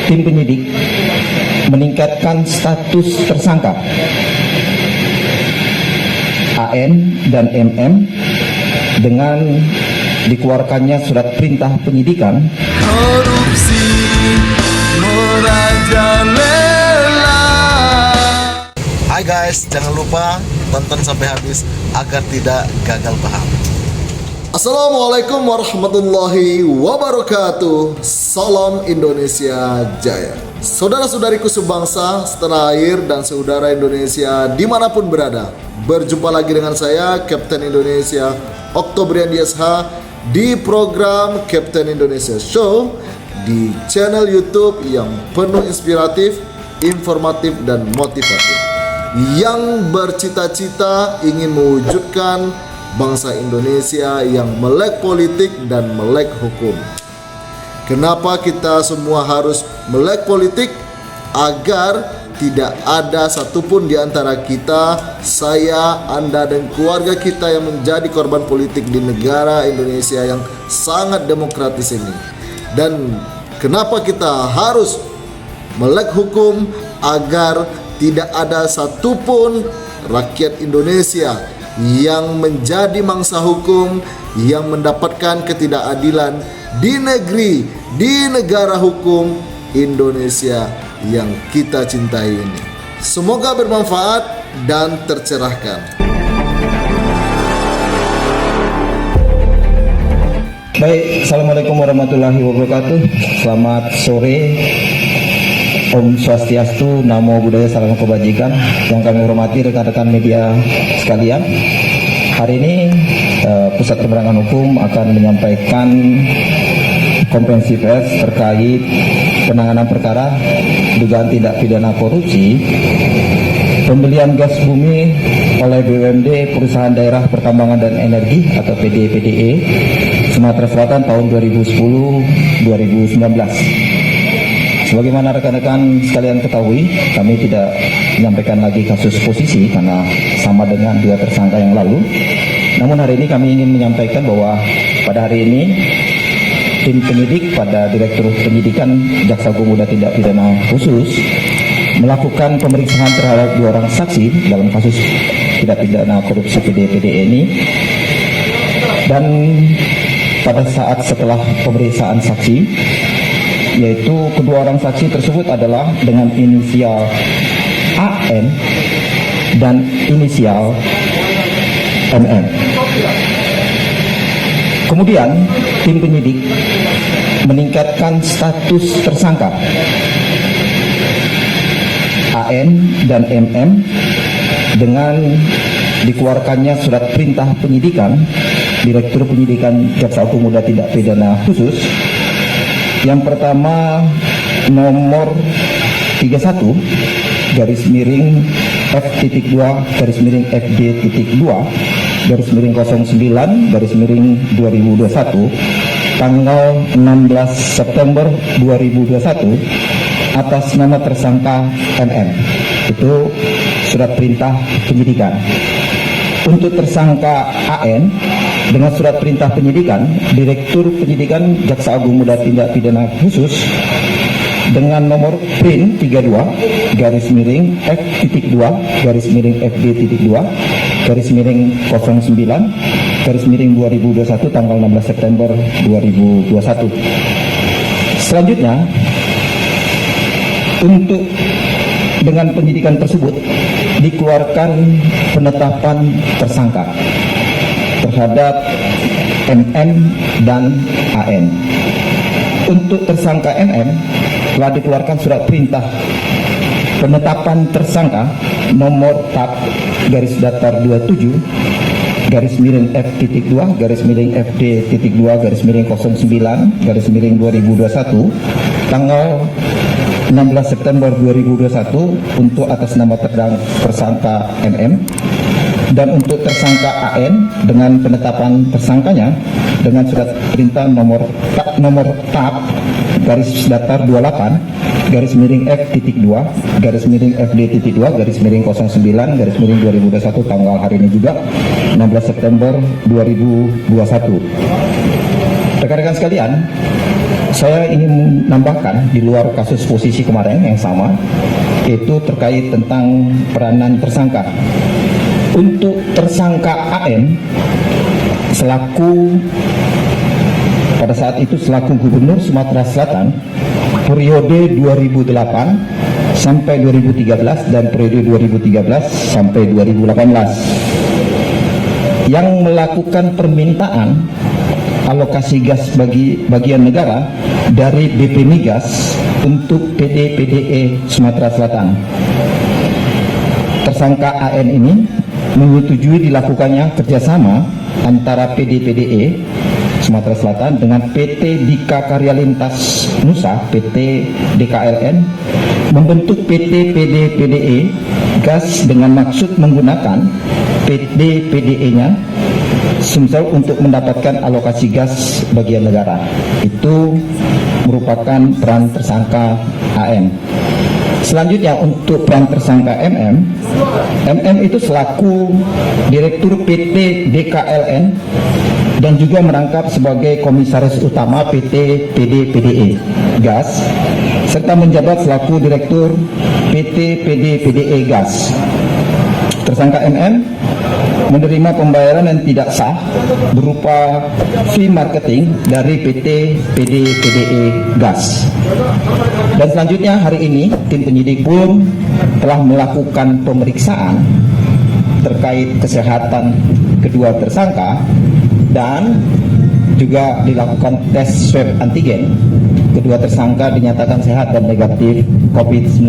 tim penyidik meningkatkan status tersangka AN dan MM dengan dikeluarkannya surat perintah penyidikan korupsi merajalela. Hai guys, jangan lupa tonton sampai habis agar tidak gagal paham. Assalamualaikum warahmatullahi wabarakatuh. Salam Indonesia Jaya. Saudara-saudariku sebangsa, setanah air, dan saudara Indonesia dimanapun berada, berjumpa lagi dengan saya, Kapten Indonesia Oktobrian DSH, di program Kapten Indonesia Show, di channel YouTube yang penuh inspiratif, informatif, dan motivatif, yang bercita-cita ingin mewujudkan bangsa Indonesia yang melek politik dan melek hukum. Kenapa kita semua harus melek politik? Agar tidak ada satupun di antara kita, saya, Anda, dan keluarga kita yang menjadi korban politik di negara Indonesia yang sangat demokratis ini. Dan kenapa kita harus melek hukum? Agar tidak ada satupun rakyat Indonesia yang menjadi mangsa hukum, yang mendapatkan ketidakadilan di negara hukum Indonesia yang kita cintai ini. Semoga bermanfaat dan tercerahkan. Baik, Assalamualaikum warahmatullahi wabarakatuh. Selamat sore. Om Swastiastu, Namo Buddhaya, Salam Kebajikan. Yang kami hormati rekan-rekan media sekalian, hari ini Pusat Penerangan Hukum akan menyampaikan konferensi pers terkait penanganan perkara dugaan tindak pidana korupsi pembelian gas bumi oleh BUMD Perusahaan Daerah Pertambangan dan Energi atau PDPDE Sumatera Selatan tahun 2010-2019. Sebagaimana rekan-rekan sekalian ketahui, kami tidak menyampaikan lagi kasus posisi karena sama dengan dua tersangka yang lalu. Namun hari ini kami ingin menyampaikan bahwa pada hari ini tim penyidik pada Direktur Penyidikan Jaksa Agung Muda Tindak Pidana Khusus melakukan pemeriksaan terhadap dua orang saksi dalam kasus tindak pidana korupsi PDPDE ini. Dan pada saat setelah pemeriksaan saksi, yaitu kedua orang saksi tersebut adalah dengan inisial AN dan inisial MM. Kemudian tim penyidik meningkatkan status tersangka AN dan MM dengan dikeluarkannya surat perintah penyidikan Direktur Penyidikan Jaksa Agung Muda Tindak Pidana Khusus. Yang pertama nomor 31 garis miring F.2 garis miring FD.2 garis miring 09 garis miring 2021 tanggal 16 September 2021 atas nama tersangka NN. Itu surat perintah penyidikan. Untuk tersangka AN dengan surat perintah penyidikan Direktur Penyidikan Jaksa Agung Muda Tindak Pidana Khusus dengan nomor PRIN 32 garis miring F.2 garis miring FD.2 garis miring 09 garis miring 2021 tanggal 16 September 2021. Selanjutnya, untuk dengan penyidikan tersebut dikeluarkan penetapan tersangka terhadap MM dan AN. Untuk tersangka MM telah dikeluarkan surat perintah penetapan tersangka nomor TAP garis datar 27 garis miring F.2 garis miring FD.2 garis miring 09 garis miring 2021 tanggal 16 September 2021 untuk atas nama tersangka MM. Dan untuk tersangka AN dengan penetapan tersangkanya dengan surat perintah nomor TAP garis datar 28 garis miring F.2 garis miring FD.2 garis miring 09 garis miring 2021 tanggal hari ini juga 16 September 2021. Rekan-rekan sekalian, saya ingin menambahkan di luar kasus posisi kemarin yang sama, yaitu terkait tentang peranan tersangka. Untuk tersangka AM pada saat itu selaku Gubernur Sumatera Selatan periode 2008 sampai 2013 dan periode 2013 sampai 2018 yang melakukan permintaan alokasi gas bagi bagian negara dari BP Migas untuk PD-PDE Sumatera Selatan. Tersangka AN ini menyetujui dilakukannya kerjasama antara PD-PDE Sumatera Selatan dengan PT Dika Karya Lintas Nusa PT DKLN membentuk PT PD-PDE Gas dengan maksud menggunakan PD-PDE-nya Sumsel untuk mendapatkan alokasi gas bagian negara. Itu merupakan peran tersangka AM. Selanjutnya untuk peran tersangka MM itu selaku Direktur PT DKLN dan juga merangkap sebagai Komisaris Utama PT PD-PDE Gas serta menjabat selaku Direktur PT PD-PDE Gas. Tersangka MM menerima pembayaran yang tidak sah berupa fee marketing dari PT PD-PDE Gas. Dan selanjutnya hari ini tim penyidik pun telah melakukan pemeriksaan terkait kesehatan kedua tersangka dan juga dilakukan tes swab antigen. Kedua tersangka dinyatakan sehat dan negatif COVID-19.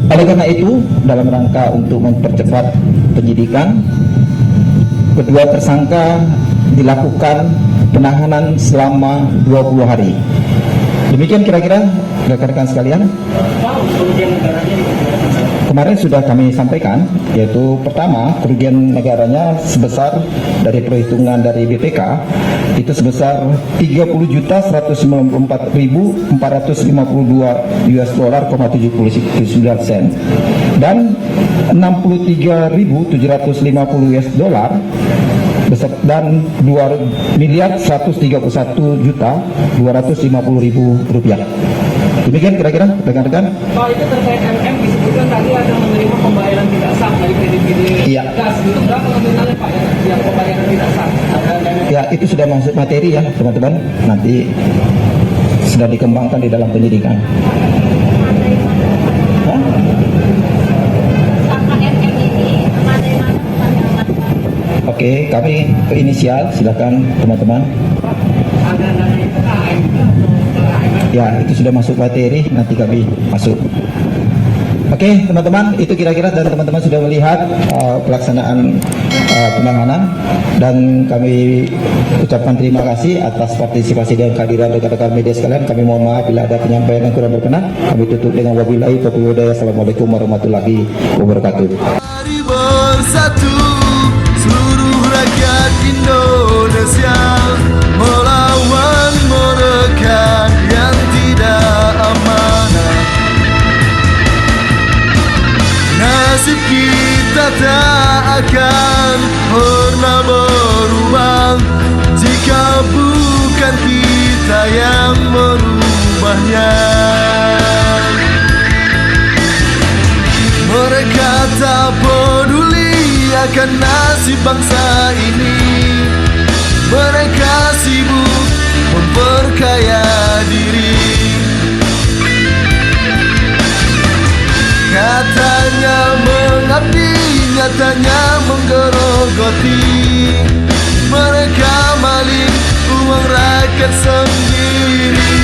Oleh karena itu, dalam rangka untuk mempercepat penyidikan, kedua tersangka dilakukan penahanan selama 20 hari. Demikian kira-kira rekan-rekan sekalian. Kemarin sudah kami sampaikan, yaitu pertama kerugian negaranya sebesar dari perhitungan dari BPK itu sebesar 30.194.452 US dollar, 79 sen dan 63.750 US dollar dan 2.131.250.000 rupiah. Demikian kira-kira rekan-rekan. Pak, itu terkait MM disebutkan tadi ada menerima pembayaran tidak sah dari PD-PDE Iya. Gas. Itu berapa nominalnya Pak yang pembayaran tidak sah? Ya, itu sudah masuk materi ya teman-teman. Nanti sudah dikembangkan di dalam penyidikan. Hah? Oke, kami ke inisial, silakan teman-teman. Ya, itu sudah masuk materi, nanti kami masuk. Oke, teman-teman, itu kira-kira dan teman-teman sudah melihat pelaksanaan penanganan dan kami ucapkan terima kasih atas partisipasi dan kehadiran rekan-rekan media sekalian. Kami mohon maaf bila ada penyampaian yang kurang berkenan. Kami tutup dengan wabillahi taufiq wal hidayah. Assalamualaikum warahmatullahi wabarakatuh. Mari bersatu seluruh rakyat Indonesia melawan mereka yang tidak amanah. Nasib kita tak akan pernah berubah jika bukan kita yang merubahnya. Mereka tak peduli akan nasib bangsa ini. Mereka sibuk memperkaya diri. Katanya mengabdi, nyatanya menggerogoti. Mereka maling uang rakyat sendiri.